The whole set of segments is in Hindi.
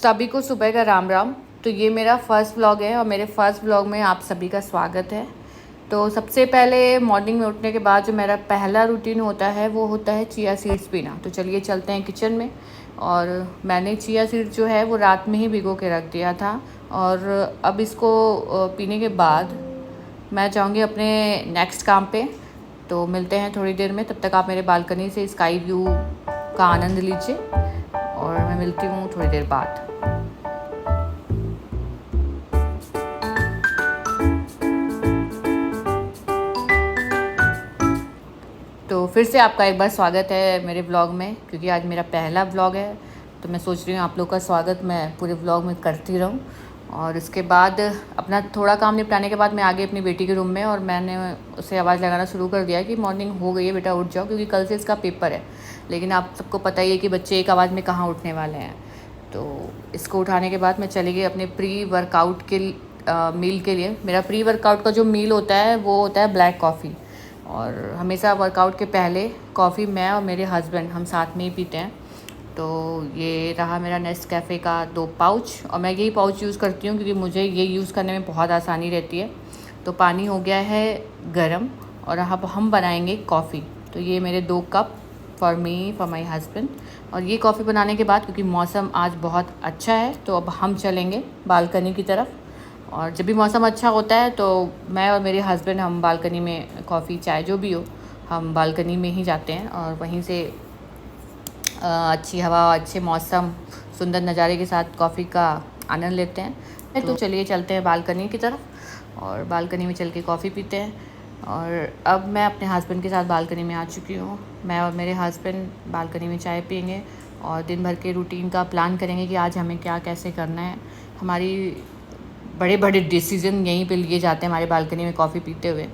सभी को सुबह का राम राम। तो ये मेरा फ़र्स्ट व्लॉग है और मेरे फर्स्ट व्लॉग में आप सभी का स्वागत है। तो सबसे पहले मॉर्निंग में उठने के बाद जो मेरा पहला रूटीन होता है वो होता है चिया सीड्स पीना। तो चलिए चलते हैं किचन में। और मैंने चिया सीड्स जो है वो रात में ही भिगो के रख दिया था और अब इसको पीने के बाद मैं जाऊँगी अपने नेक्स्ट काम पे। तो मिलते हैं थोड़ी देर में, तब तक आप मेरे बालकनी से स्काई व्यू का आनंद लीजिए और मैं मिलती हूँ थोड़ी देर बाद। तो फिर से आपका एक बार स्वागत है मेरे व्लॉग में, क्योंकि आज मेरा पहला व्लॉग है। तो मैं सोच रही हूँ आप लोग का स्वागत मैं पूरे व्लॉग में करती रहूँ। और इसके बाद अपना थोड़ा काम निपटाने के बाद मैं आ गई अपनी बेटी के रूम में और मैंने उसे आवाज़ लगाना शुरू कर दिया कि मॉर्निंग हो गई है बेटा, उठ जाओ, क्योंकि कल से इसका पेपर है। लेकिन आप सबको पता ही है कि बच्चे एक आवाज़ में कहाँ उठने वाले हैं। तो इसको उठाने के बाद मैं चली गई अपने प्री वर्कआउट के मील के लिए। मेरा प्री वर्कआउट का जो मील होता है वो होता है ब्लैक कॉफ़ी। और हमेशा वर्कआउट के पहले कॉफ़ी मैं और मेरे हस्बैंड हम साथ में ही पीते हैं। तो ये रहा मेरा नेस्कैफ़े का 2 पाउच और मैं यही पाउच यूज़ करती हूँ क्योंकि मुझे ये यूज़ करने में बहुत आसानी रहती है। तो पानी हो गया है गरम और अब हम बनाएंगे कॉफ़ी। तो ये मेरे 2 cup for me for my husband. और ये कॉफ़ी बनाने के बाद क्योंकि मौसम आज बहुत अच्छा है तो अब हम चलेंगे बालकनी की तरफ। और जब भी मौसम अच्छा होता है तो मैं और मेरे हस्बैंड हम बालकनी में कॉफ़ी चाय जो भी हो हम बालकनी में ही जाते हैं और वहीं से अच्छी हवा, अच्छे मौसम, सुंदर नज़ारे के साथ कॉफ़ी का आनंद लेते हैं। तो चलिए चलते हैं बालकनी की तरफ और बालकनी में चल के कॉफ़ी पीते हैं। और अब मैं अपने हस्बैंड के साथ बालकनी में आ चुकी हूँ। मैं और मेरे हस्बैंड बालकनी में चाय पियेंगे और दिन भर के रूटीन का प्लान करेंगे कि आज हमें क्या कैसे करना है। हमारी बड़े बड़े डिसीजन यहीं पे लिए जाते हैं हमारे बालकनी में कॉफ़ी पीते हुए।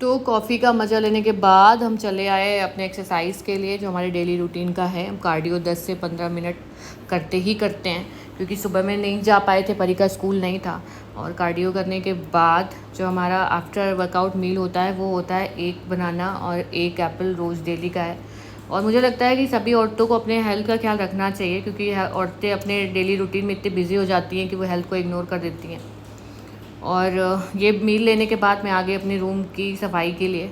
तो कॉफ़ी का मज़ा लेने के बाद हम चले आए अपने एक्सरसाइज के लिए जो हमारे डेली रूटीन का है। हम कार्डियो 10 से 15 मिनट करते ही करते हैं क्योंकि सुबह में नहीं जा पाए थे, परी का स्कूल नहीं था। और कार्डियो करने के बाद जो हमारा आफ्टर वर्कआउट मील होता है वो होता है 1 बनाना और 1 एप्पल रोज़ डेली का है। और मुझे लगता है कि सभी औरतों को अपने हेल्थ का ख्याल रखना चाहिए क्योंकि औरतें अपने डेली रूटीन में इतनी बिजी हो जाती हैं कि वो हेल्थ को इग्नोर कर देती हैं। और ये मील लेने के बाद मैं आ गई अपने रूम की सफाई के लिए।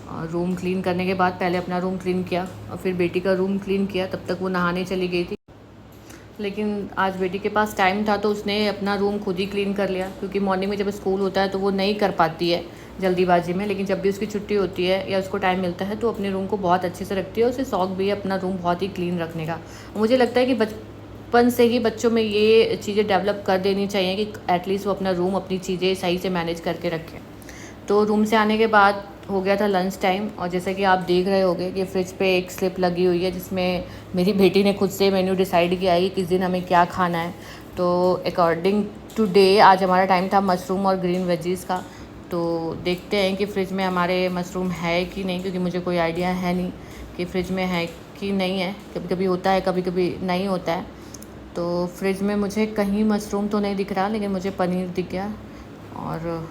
और रूम क्लीन करने के बाद पहले अपना रूम क्लीन किया और फिर बेटी का रूम क्लीन किया। तब तक वो नहाने चली गई थी, लेकिन आज बेटी के पास टाइम था तो उसने अपना रूम खुद ही क्लीन कर लिया क्योंकि मॉर्निंग में जब स्कूल होता है तो वो नहीं कर पाती है जल्दीबाजी में। लेकिन जब भी उसकी छुट्टी होती है या उसको टाइम मिलता है तो अपने रूम को बहुत अच्छे से रखती है। उसे शौक भी है अपना रूम बहुत ही क्लीन रखने का। मुझे लगता है कि बचपन से ही बच्चों में ये चीज़ें डेवलप कर देनी चाहिए कि एटलीस्ट वो अपना रूम, अपनी चीज़ें सही से मैनेज करके रखें। तो रूम से आने के बाद हो गया था लंच टाइम और जैसे कि आप देख रहे होंगे कि फ्रिज पे एक स्लिप लगी हुई है जिसमें मेरी बेटी ने खुद से मेन्यू डिसाइड किया है कि किस दिन हमें क्या खाना है। तो अकॉर्डिंग टू डे आज हमारा टाइम था मशरूम और ग्रीन वेजीज़ का। तो देखते हैं कि फ़्रिज में हमारे मशरूम है कि नहीं, क्योंकि मुझे कोई आइडिया है नहीं कि फ़्रिज में है कि नहीं है। कभी कभी होता है, कभी कभी नहीं होता है। तो फ्रिज में मुझे कहीं मशरूम तो नहीं दिख रहा, लेकिन मुझे पनीर दिख गया और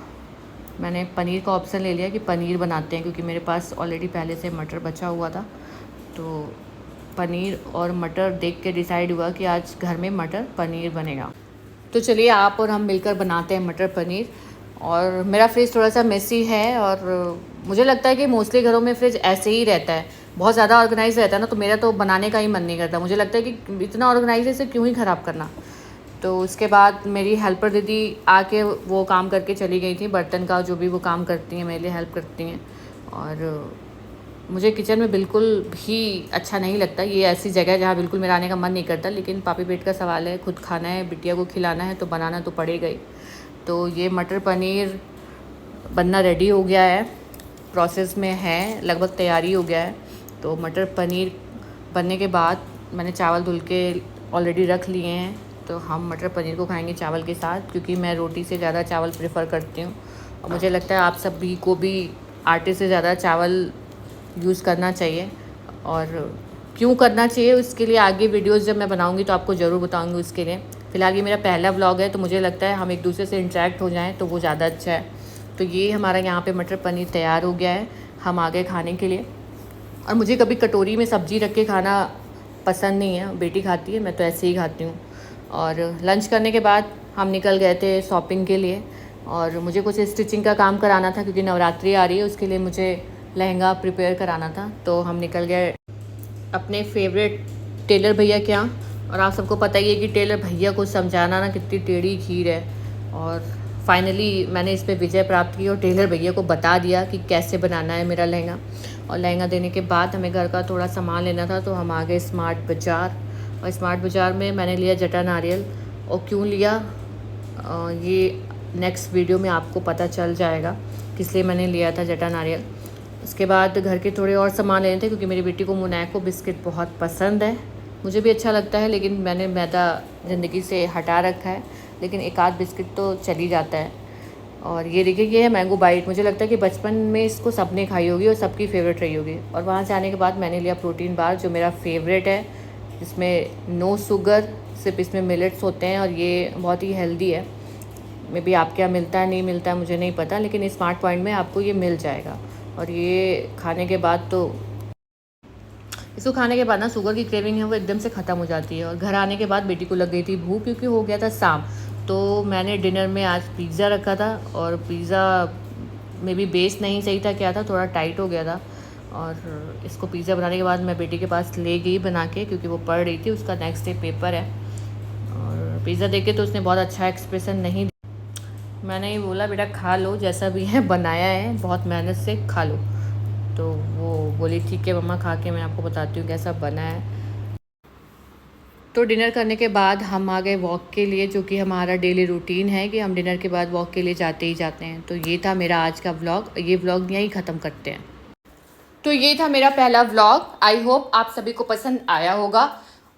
मैंने पनीर का ऑप्शन ले लिया कि पनीर बनाते हैं क्योंकि मेरे पास ऑलरेडी पहले से मटर बचा हुआ था। तो पनीर और मटर देख के डिसाइड हुआ कि आज घर में मटर पनीर बनेगा। तो चलिए आप और हम मिलकर बनाते हैं मटर पनीर। और मेरा फ्रिज थोड़ा सा मेसी है और मुझे लगता है कि मोस्टली घरों में फ्रिज ऐसे ही रहता है, बहुत ज़्यादा ऑर्गेनाइज रहता है ना। तो मेरा तो बनाने का ही मन नहीं करता, मुझे लगता है कि इतना ऑर्गेनाइज है इसे क्यों ही ख़राब करना। तो उसके बाद मेरी हेल्पर दीदी आके वो काम करके चली गई थी, बर्तन का जो भी वो काम करती हैं मेरे लिए हेल्प करती हैं। और मुझे किचन में बिल्कुल भी अच्छा नहीं लगता। ये ऐसी जगह है जहाँ बिल्कुल मेरा आने का मन नहीं करता, लेकिन पापी पेट का सवाल है, खुद खाना है, बिटिया को खिलाना है तो बनाना तो पड़ेगा ही। तो ये मटर पनीर बनना रेडी हो गया है, प्रोसेस में है, लगभग तैयारी हो गया है। तो मटर पनीर बनने के बाद मैंने चावल धुल के ऑलरेडी रख लिए हैं। तो हम मटर पनीर को खाएंगे चावल के साथ, क्योंकि मैं रोटी से ज़्यादा चावल प्रेफर करती हूँ। और मुझे लगता है आप सभी को भी आटे से ज़्यादा चावल यूज़ करना चाहिए। और क्यों करना चाहिए उसके लिए आगे वीडियोस जब मैं बनाऊंगी तो आपको ज़रूर बताऊंगी उसके लिए। फ़िलहाल ये मेरा पहला व्लॉग है तो मुझे लगता है हम एक दूसरे से इंटरेक्ट हो जाएं तो वो ज़्यादा अच्छा है। तो ये हमारा यहाँ पे मटर पनीर तैयार हो गया है, हम आ गए खाने के लिए। और मुझे कभी कटोरी में सब्ज़ी रख के खाना पसंद नहीं है, बेटी खाती है, मैं तो ऐसे ही खाती हूँ। और लंच करने के बाद हम निकल गए थे शॉपिंग के लिए। और मुझे कुछ स्टिचिंग का काम कराना था क्योंकि नवरात्रि आ रही है, उसके लिए मुझे लहंगा प्रिपेयर कराना था। तो हम निकल गए अपने फेवरेट टेलर भैया के यहाँ। और आप सबको पता ही है कि टेलर भैया को समझाना ना कितनी टेढ़ी खीर है। और फाइनली मैंने इस पर विजय प्राप्त की और टेलर भैया को बता दिया कि कैसे बनाना है मेरा लहंगा। और लहंगा देने के बाद हमें घर का थोड़ा सामान लेना था, तो हम आ गए स्मार्ट बाज़ार। और स्मार्ट बाज़ार में मैंने लिया जटा नारियल। और क्यों लिया ये नेक्स्ट वीडियो में आपको पता चल जाएगा किस लिए मैंने लिया था जटा नारियल। उसके बाद घर के थोड़े और सामान लेने थे क्योंकि मेरी बेटी को मुनैको बिस्किट बहुत पसंद है। मुझे भी अच्छा लगता है लेकिन मैंने मैदा ज़िंदगी से हटा रखा है, लेकिन एक आध बिस्किट तो चल ही जाता है। और ये देखिए, ये है मैंगो बाइट। मुझे लगता है कि बचपन में इसको सबने खाई होगी और सबकी फेवरेट रही होगी। और वहाँ से आने के बाद मैंने लिया प्रोटीन बार, जो मेरा फेवरेट है, जिसमें नो शुगर, सिर्फ इसमें मिलेट्स होते हैं और ये बहुत ही हेल्दी है। मे बी आपके यहाँ मिलता है नहीं मिलता है मुझे नहीं पता, लेकिन स्मार्ट पॉइंट में आपको ये मिल जाएगा। और ये खाने के बाद तो इसको खाने के बाद ना शुगर की क्रेविंग है वो एकदम से ख़त्म हो जाती है। और घर आने के बाद बेटी को लग गई थी भूख क्योंकि हो गया था शाम। तो मैंने डिनर में आज पिज़्ज़ा रखा था और पिज़्ज़ा में भी बेस नहीं सही था, क्या था, थोड़ा टाइट हो गया था। और इसको पिज़्ज़ा बनाने के बाद मैं बेटी के पास ले गई बना के, क्योंकि वो पढ़ रही थी, उसका नेक्स्ट डे पेपर है। और पिज़्ज़ा देख के तो उसने बहुत अच्छा एक्सप्रेशन नहीं दिया। मैंने ये बोला बेटा खा लो, जैसा भी है बनाया है, बहुत मेहनत से खा लो। तो वो बोली ठीक है मम्मा, खा के मैं आपको बताती हूँ कैसा बना है। तो डिनर करने के बाद हम आ गए वॉक के लिए, जो कि हमारा डेली रूटीन है कि हम डिनर के बाद वॉक के लिए जाते ही जाते हैं। तो ये था मेरा आज का व्लॉग। ये व्लॉग यहीं ख़त्म करते हैं। तो ये था मेरा पहला व्लॉग। आई होप आप सभी को पसंद आया होगा।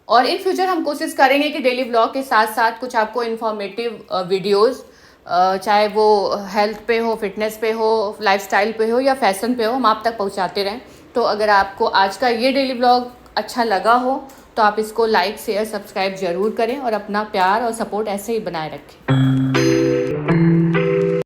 और इन फ्यूचर हम कोशिश करेंगे कि डेली व्लॉग के साथ साथ कुछ आपको इन्फॉर्मेटिव वीडियोस, चाहे वो हेल्थ पे हो, फिटनेस पे हो, लाइफस्टाइल पे हो या फैशन पे हो, हम आप तक पहुंचाते रहें। तो अगर आपको आज का ये डेली व्लॉग अच्छा लगा हो तो आप इसको लाइक शेयर सब्सक्राइब ज़रूर करें और अपना प्यार और सपोर्ट ऐसे ही बनाए रखें।